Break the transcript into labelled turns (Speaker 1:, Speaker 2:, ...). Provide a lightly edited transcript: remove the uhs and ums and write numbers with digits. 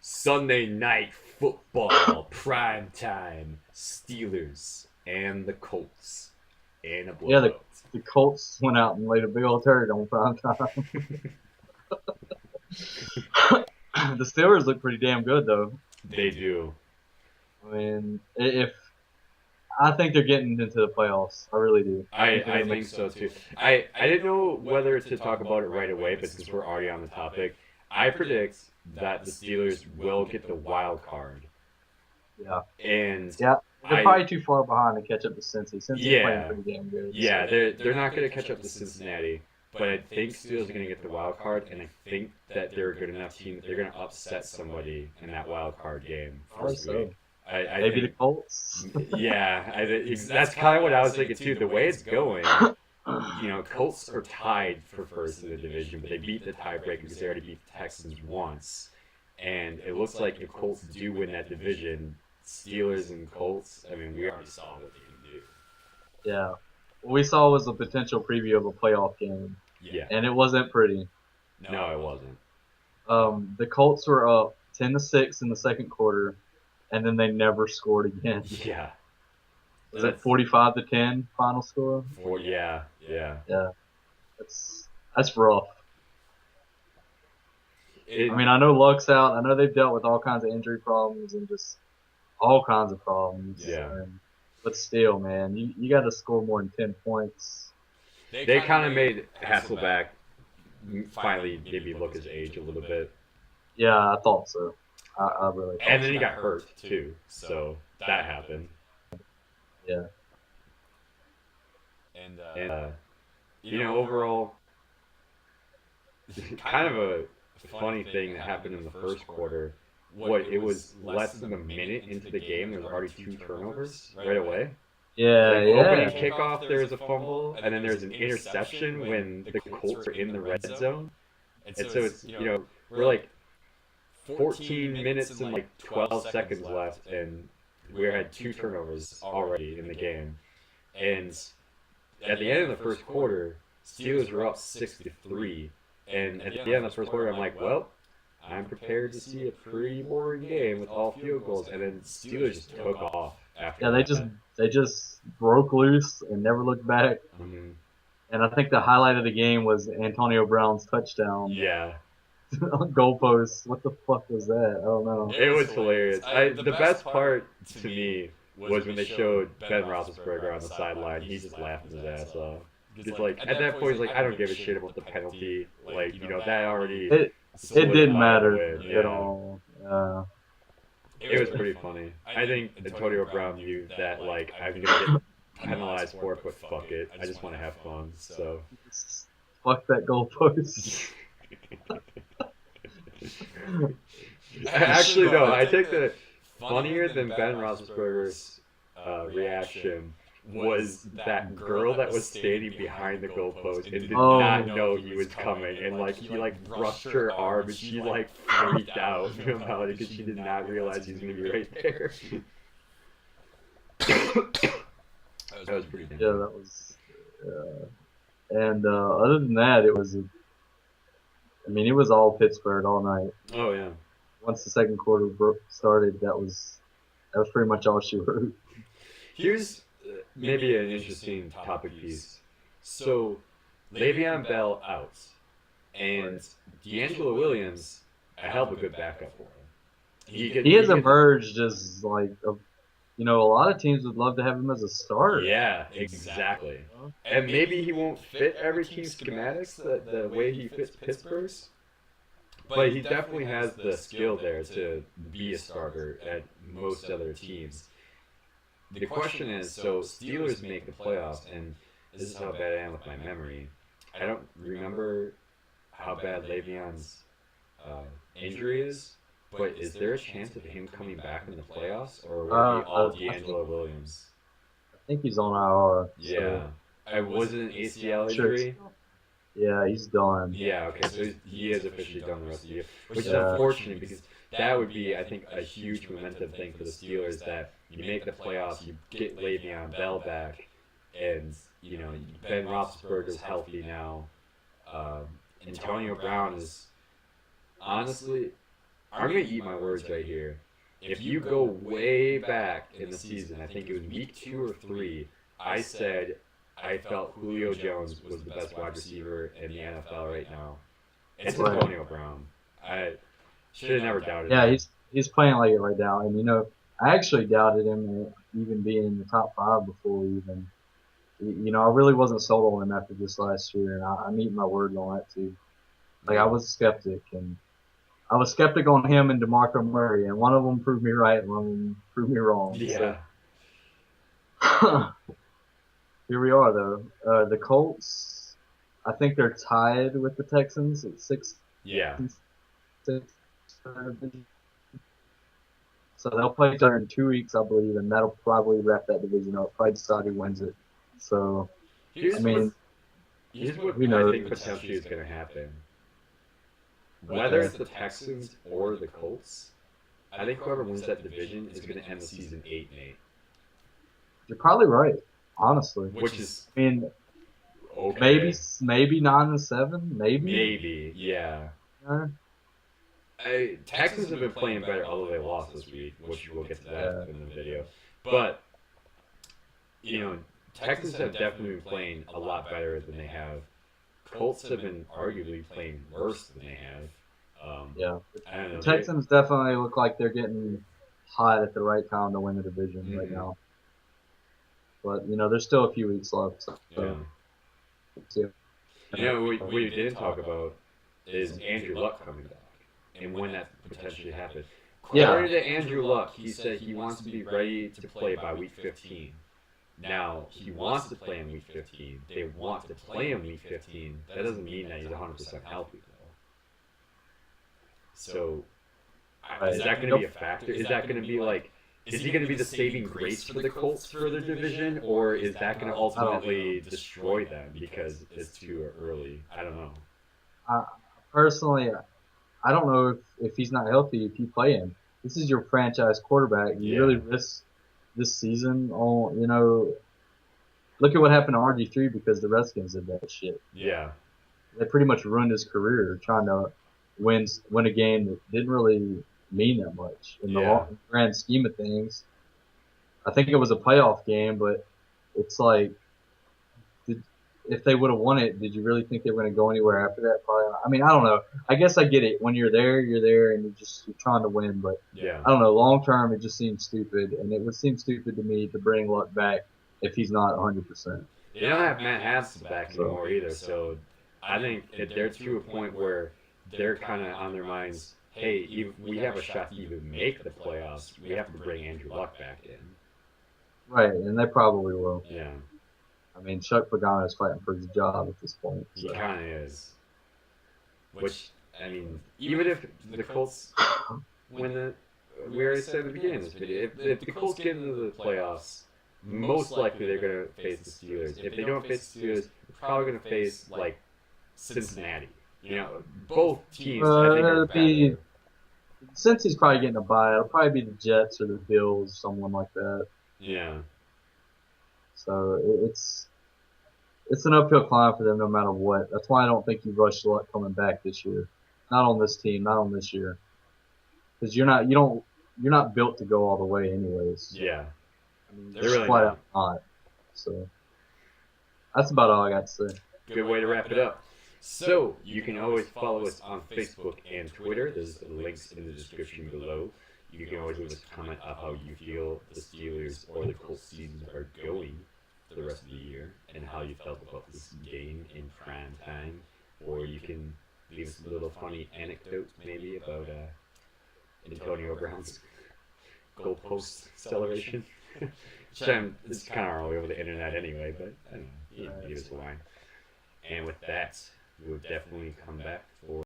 Speaker 1: Sunday night football, prime time, Steelers and the Colts in a
Speaker 2: Yeah,
Speaker 1: blowout.
Speaker 2: the Colts went out and laid a big old turd on prime time. The Steelers look pretty damn good, though.
Speaker 1: They do.
Speaker 2: I mean, if I think they're getting into the playoffs, I really do. I think they're
Speaker 1: I
Speaker 2: gonna make.
Speaker 1: think so too. I didn't know whether to talk about it right away, but since we're already on the topic, I predict that the Steelers will get the wild card.
Speaker 2: Yeah,
Speaker 1: And
Speaker 2: yeah. They're
Speaker 1: I
Speaker 2: probably too far behind to catch up to Cincy. Cincy's playing
Speaker 1: yeah,
Speaker 2: pretty damn good.
Speaker 1: yeah,
Speaker 2: So.
Speaker 1: they're not going to catch up to Cincinnati, but I think Steelers are going to get the wild card, and I think that they're a good enough team that they're going to upset somebody in that wild card game
Speaker 2: Probably
Speaker 1: first week.
Speaker 2: so.
Speaker 1: I
Speaker 2: Maybe the
Speaker 1: think,
Speaker 2: Colts.
Speaker 1: yeah, that's kind of what I was thinking too. The way it's going, Colts are tied for first in the division, but they beat the tiebreaker because they already beat the Texans once, and it looks like if Colts do win that division, Steelers and Colts. I mean, we already saw what they can do.
Speaker 2: Yeah. What we saw was a potential preview of a playoff game,
Speaker 1: Yeah.
Speaker 2: and it wasn't pretty.
Speaker 1: No, it wasn't.
Speaker 2: The Colts were up 10-6 in the second quarter, and then they never scored again.
Speaker 1: Yeah.
Speaker 2: Was it 45-10 final score?
Speaker 1: Yeah.
Speaker 2: Yeah. That's rough.
Speaker 1: I
Speaker 2: mean, I know Luck's out. I know they've dealt with all kinds of injury problems and just all kinds of problems.
Speaker 1: Yeah.
Speaker 2: But still, man, you got to score more than 10 points.
Speaker 1: They kind of made Hasselback finally maybe look his age a little bit.
Speaker 2: Yeah, I thought so. I really thought
Speaker 1: And then
Speaker 2: so.
Speaker 1: he got hurt, too. So that happened.
Speaker 2: Yeah.
Speaker 1: And overall, kind of a funny thing that happened in the first quarter. It was less than a minute into the game, there was already 2 turnovers right away.
Speaker 2: Yeah,
Speaker 1: Opening kickoff, there was a fumble, and then there's an interception when the Colts are in the red zone. And so it's, we're like 14 minutes and like 12 seconds left, and we had 2 turnovers already in the game. And at the end of the first quarter, Steelers were up 6-3. And at the end of the first quarter, I'm like, well, I'm prepared to see a pretty boring game with all field goals. And then Steelers just took off after.
Speaker 2: Yeah, they just broke loose and never looked back.
Speaker 1: Mm-hmm.
Speaker 2: And I think the highlight of the game was Antonio Brown's touchdown.
Speaker 1: Yeah.
Speaker 2: Goalpost. What the fuck was that? I don't know.
Speaker 1: It was hilarious. The best part to me was when they showed Ben Roethlisberger on the sideline. He's just laughing his ass off. It's like at that point, he's like, I don't give a shit about the penalty. Like, that already.
Speaker 2: It didn't matter
Speaker 1: at
Speaker 2: all.
Speaker 1: It was pretty funny. I think Antonio Brown knew that, like, I'm gonna get penalized for it, but fuck it. I just want to have fun. So.
Speaker 2: Fuck that goalpost.
Speaker 1: Actually, no. I think that funnier than Ben Roethlisberger's reaction was that girl that was standing behind the goalpost and did not know he was coming, and he brushed her arm and she freaked out about it because she did not realize he was gonna be right there. That was pretty damn.
Speaker 2: Yeah, that was. And other than that, it was. It was all Pittsburgh all night.
Speaker 1: Oh yeah.
Speaker 2: Once the second quarter started, that was pretty much all she wrote.
Speaker 1: Here's maybe an interesting topic piece. So, Le'Veon Bell out, and D'Angelo Williams a hell of a good backup for him.
Speaker 2: He has emerged as a lot of teams would love to have him as a starter.
Speaker 1: Yeah, exactly. And maybe he won't fit every team's schematics the way he fits Pittsburgh's, but he definitely has the skill there to be a starter at most other teams. The question is, so Steelers make the playoffs, and this is how bad I am with my memory. I don't remember how bad Le'Veon's injury is, but is there a chance of him coming back in the playoffs, or will it be all D'Angelo Williams?
Speaker 2: I think he's on IR.
Speaker 1: Yeah. Was it an ACL injury?
Speaker 2: Yeah, he's done.
Speaker 1: Yeah, okay, so he is officially done the rest of the year, which is unfortunate because that would be, I think, a huge momentum thing for the Steelers, that you make the playoffs, you get Le'Veon Bell back, and, Ben Roethlisberger's healthy now. Antonio Brown is, honestly, I'm gonna eat my words right here. If you go way back in the season, I think it was week 2 or 3, I said I felt Julio Jones was the best wide receiver in the NFL right now. It's
Speaker 2: Right.
Speaker 1: Antonio Brown. I should have never doubted
Speaker 2: Yeah,
Speaker 1: him.
Speaker 2: he's playing like it right now, and I actually doubted him even being in the top 5 before we even. I really wasn't sold on him after this last year, and I'm eating my word on that too. Like I
Speaker 1: Yeah.
Speaker 2: was a skeptic, and I was skeptic on him and DeMarco Murray, and one of them proved me right, and one of them proved me wrong.
Speaker 1: Yeah.
Speaker 2: So here we are, though. The Colts, I think they're tied with the Texans at 6
Speaker 1: Yeah.
Speaker 2: and 6. So they'll play each other in 2 weeks, I believe, and that'll probably wrap that division up. Probably decide who wins it. So I
Speaker 1: Here's what
Speaker 2: mean,
Speaker 1: here's what
Speaker 2: who
Speaker 1: I
Speaker 2: knows?
Speaker 1: think potentially is gonna happen. Whether
Speaker 2: Okay.
Speaker 1: it's the Texans or the Colts, I think whoever wins that division is gonna end the season 8-8.
Speaker 2: You're probably right, honestly.
Speaker 1: Which is
Speaker 2: I mean,
Speaker 1: okay.
Speaker 2: maybe 9-7, maybe.
Speaker 1: Maybe, yeah.
Speaker 2: Uh,
Speaker 1: Texans have been playing better, although they lost this week, which we'll get to that
Speaker 2: yeah,
Speaker 1: in the video. But Texans have definitely been playing a lot better than they have. Colts have been arguably playing worse than they have.
Speaker 2: yeah.
Speaker 1: I don't
Speaker 2: The
Speaker 1: know.
Speaker 2: Texans definitely look like they're getting hot at the right time to win the division right
Speaker 1: Mhm.
Speaker 2: now. But there's still a few weeks left.
Speaker 1: Yeah.
Speaker 2: So see.
Speaker 1: What we didn't talk about is Andrew Luck coming back and when that potentially happens.
Speaker 2: Yeah,
Speaker 1: According to Andrew Luck, he said he wants to be ready to play by week 15. Now, he wants to play in week 15. They want to play in week 15. That doesn't mean that he's 100% healthy, though. So, is that going to be a factor? Is that going to be like, is he going to be the saving grace for the Colts for their division, or is that going to ultimately destroy them because it's too early? I don't know.
Speaker 2: I, personally, I don't know if he's not healthy if you play him. This is your franchise quarterback. You really
Speaker 1: Yeah.
Speaker 2: risk this season on look at what happened to RG3 because the Redskins did that shit.
Speaker 1: Yeah.
Speaker 2: They pretty much ruined his career trying to win a game that didn't really mean that much in the
Speaker 1: Yeah.
Speaker 2: grand scheme of things. I think it was a playoff game, but it's like, if they would have won it, did you really think they were going to go anywhere after that? Probably not. I mean, I don't know. I guess I get it. When you're there, and you're trying to win. But
Speaker 1: Yeah.
Speaker 2: I don't know. Long term, it just seems stupid, and it would seem stupid to me to bring Luck back if he's not 100%.
Speaker 1: They don't have Matt Haskell back anymore either, so I think they're to a point where they're kind of on their minds. Hey, if we have a shot to even make the playoffs, we have to bring Andrew Luck back in.
Speaker 2: Right, and they probably will.
Speaker 1: Yeah,
Speaker 2: I mean, Chuck Pagano is fighting for his job at this point.
Speaker 1: he
Speaker 2: So.
Speaker 1: kind of is. Which, I mean, even if the Colts win we already said at the beginning of this video, if the Colts get into the playoffs, most likely they're going to face the Steelers. If they don't face the Steelers, they're probably going to face, like, Cincinnati. Both teams, I think, are better.
Speaker 2: Since he's probably getting a bye, it'll probably be the Jets or the Bills, someone like that.
Speaker 1: Yeah.
Speaker 2: So it's an uphill climb for them no matter what. That's why I don't think you rush Luck coming back this year. Not on this team, not on this year. Because you're not built to go all the way anyways.
Speaker 1: Yeah.
Speaker 2: I mean,
Speaker 1: They're really
Speaker 2: flat
Speaker 1: not.
Speaker 2: out not. So that's about all I got to say.
Speaker 1: Good way to wrap it up. So, you can always follow us on Facebook and Twitter. There's links in the description below. You can always leave us a comment of how you feel the Steelers or the Colts seasons are going for the rest of the year and how you felt about this game in prime time. Or you can leave us a little funny anecdote maybe about Antonio Brown's goalpost celebration. It's kind of all over the internet anyway, but I don't know, give us a line. And with that, we'll definitely come back for